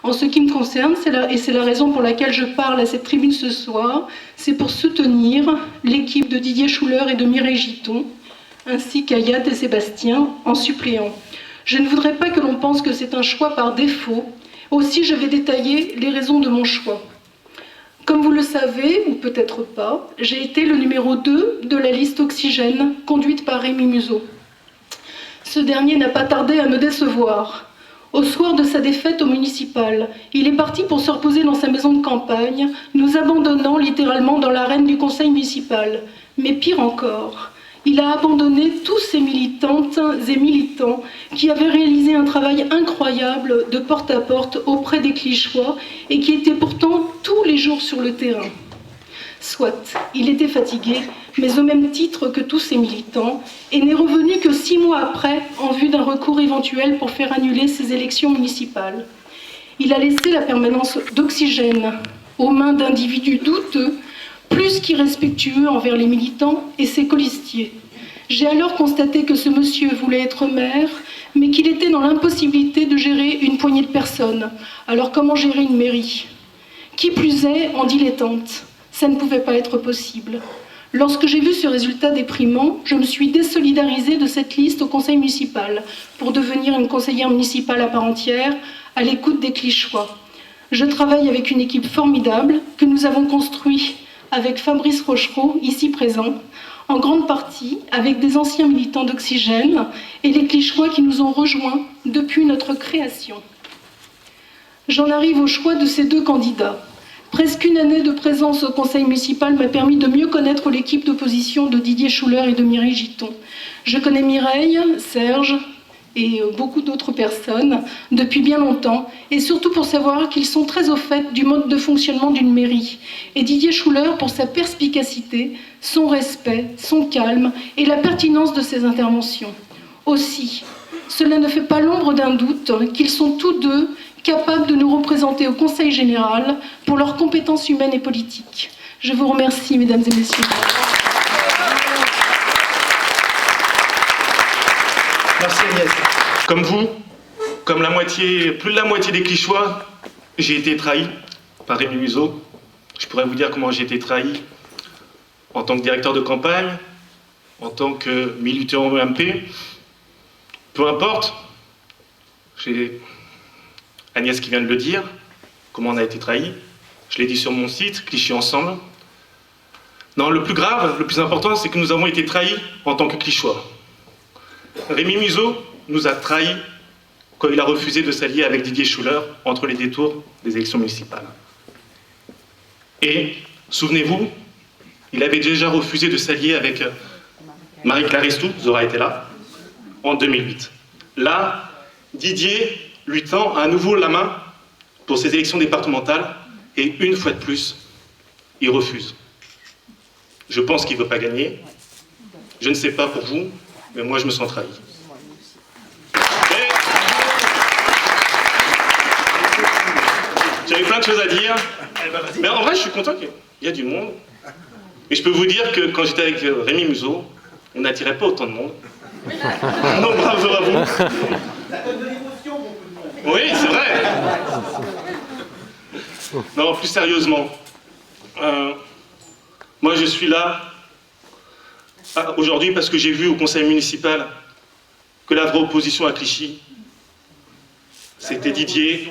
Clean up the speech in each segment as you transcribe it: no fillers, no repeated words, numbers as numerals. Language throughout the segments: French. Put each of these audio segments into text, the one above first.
En ce qui me concerne, c'est la raison pour laquelle je parle à cette tribune ce soir, c'est pour soutenir l'équipe de Didier Schuller et de Mireille Giton, ainsi qu'Ayat et Sébastien, en suppléant. Je ne voudrais pas que l'on pense que c'est un choix par défaut. Aussi, je vais détailler les raisons de mon choix. Comme vous le savez, ou peut-être pas, j'ai été le numéro 2 de la liste Oxygène, conduite par Rémi Museau. Ce dernier n'a pas tardé à me décevoir. Au soir de sa défaite au municipal, il est parti pour se reposer dans sa maison de campagne, nous abandonnant littéralement dans l'arène du conseil municipal. Mais pire encore, il a abandonné tous ces militantes et militants qui avaient réalisé un travail incroyable de porte à porte auprès des Clichois et qui étaient pourtant tous les jours sur le terrain. Soit, il était fatigué, mais au même titre que tous ces militants, et n'est revenu que 6 mois après en vue d'un recours éventuel pour faire annuler ces élections municipales. Il a laissé la permanence d'Oxygène aux mains d'individus douteux, plus qu'irrespectueux envers les militants et ses colistiers. J'ai alors constaté que ce monsieur voulait être maire, mais qu'il était dans l'impossibilité de gérer une poignée de personnes. Alors comment gérer une mairie? Qui plus est, en dilettante. Ça ne pouvait pas être possible. Lorsque j'ai vu ce résultat déprimant, je me suis désolidarisée de cette liste au conseil municipal pour devenir une conseillère municipale à part entière, à l'écoute des Clichois. Je travaille avec une équipe formidable que nous avons construite avec Fabrice Rochereau, ici présent, en grande partie avec des anciens militants d'Oxygène et les Clichois qui nous ont rejoints depuis notre création. J'en arrive au choix de ces 2 candidats. Presque une année de présence au conseil municipal m'a permis de mieux connaître l'équipe d'opposition de Didier Schuller et de Mireille Giton. Je connais Mireille, Serge et beaucoup d'autres personnes depuis bien longtemps, et surtout pour savoir qu'ils sont très au fait du mode de fonctionnement d'une mairie. Et Didier Schuller pour sa perspicacité, son respect, son calme et la pertinence de ses interventions. Aussi, cela ne fait pas l'ombre d'un doute qu'ils sont tous deux capables de nous représenter au Conseil général pour leurs compétences humaines et politiques. Je vous remercie, mesdames et messieurs. Merci Agnès. Comme vous, comme plus de la moitié des Clichois, j'ai été trahi par Rémi Museau. Je pourrais vous dire comment j'ai été trahi en tant que directeur de campagne, en tant que militant au MP. Peu importe, j'ai Agnès qui vient de le dire, comment on a été trahi. Je l'ai dit sur mon site, Clichy Ensemble. Non, le plus grave, le plus important, c'est que nous avons été trahis en tant que Clichois. Rémi Museau nous a trahis quand il a refusé de s'allier avec Didier Schuller entre les détours des élections municipales. Et, souvenez-vous, il avait déjà refusé de s'allier avec Marie-Claire Ristou, Zora était là, en 2008. Là, Didier lui tend à nouveau la main pour ces élections départementales et une fois de plus, il refuse. Je pense qu'il ne veut pas gagner. Je ne sais pas pour vous, mais moi je me sens trahi. J'avais plein de choses à dire, mais en vrai je suis content qu'il y a du monde. Et je peux vous dire que quand j'étais avec Rémi Museau, on n'attirait pas autant de monde. Non, bravo à vous. Oui, c'est vrai. Non, plus sérieusement, moi je suis là aujourd'hui parce que j'ai vu au conseil municipal que la vraie opposition à Clichy, c'était Didier,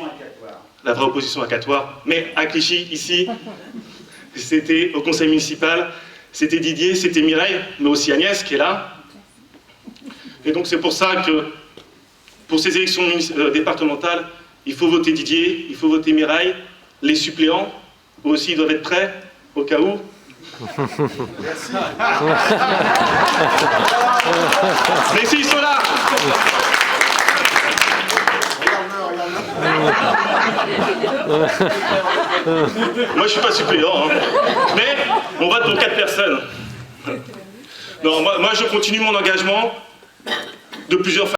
la vraie opposition à Catoire, mais à Clichy, ici, c'était au conseil municipal, c'était Didier, c'était Mireille, mais aussi Agnès qui est là. Et donc c'est pour ça que pour ces élections départementales, il faut voter Didier, il faut voter Mireille. Les suppléants aussi doivent être prêts, au cas où. Merci. Mais s'ils sont là. Moi je suis pas suppléant, hein. Mais on vote pour 4 personnes. Non, moi je continue mon engagement de plusieurs façons.